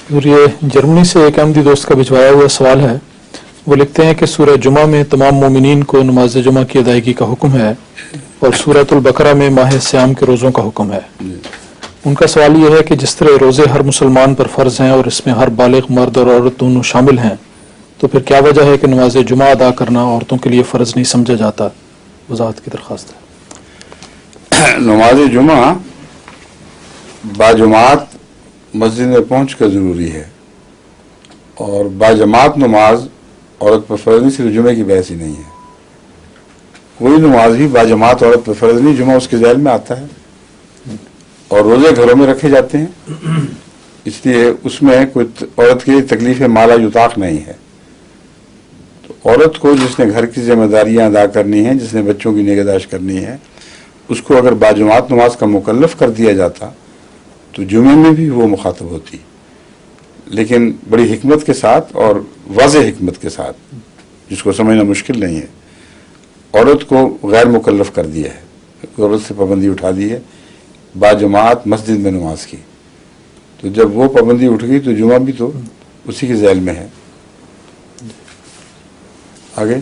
اور یہ جرمنی سے ایک احمدی دوست کا بھجوایا ہوا سوال ہے. وہ لکھتے ہیں کہ سورہ جمعہ میں تمام مومنین کو نماز جمعہ کی ادائیگی کا حکم ہے اور سورۃ البقرہ میں ماہ صیام کے روزوں کا حکم ہے. ان کا سوال یہ ہے کہ جس طرح روزے ہر مسلمان پر فرض ہیں اور اس میں ہر بالغ مرد اور عورت دونوں شامل ہیں، تو پھر کیا وجہ ہے کہ نماز جمعہ ادا کرنا عورتوں کے لیے فرض نہیں سمجھا جاتا؟ وضاحت کی درخواست ہے. نماز جمعہ باجماعت مسجد میں پہنچ کر ضروری ہے، اور باجماعت نماز عورت پر فرض نہیں، صرف جمعے کی بحث ہی نہیں ہے. کوئی نماز بھی باجماعت عورت پر فرض نہیں، جمعہ اس کے ذیل میں آتا ہے. اور روزے گھروں میں رکھے جاتے ہیں، اس لیے اس میں کوئی عورت کی تکلیف مالا یطاق نہیں ہے. تو عورت کو جس نے گھر کی ذمہ داریاں ادا کرنی ہیں، جس نے بچوں کی نگہداشت کرنی ہے، اس کو اگر باجماعت نماز کا مکلف کر دیا جاتا تو جمعے میں بھی وہ مخاطب ہوتی، لیکن بڑی حکمت کے ساتھ اور واضح حکمت کے ساتھ، جس کو سمجھنا مشکل نہیں ہے. عورت کو غیر مکلف کر دیا ہے، عورت سے پابندی اٹھا دی ہے باجماعت مسجد میں نماز کی. تو جب وہ پابندی اٹھ گئی تو جمعہ بھی تو اسی کے ذیل میں ہے. آگے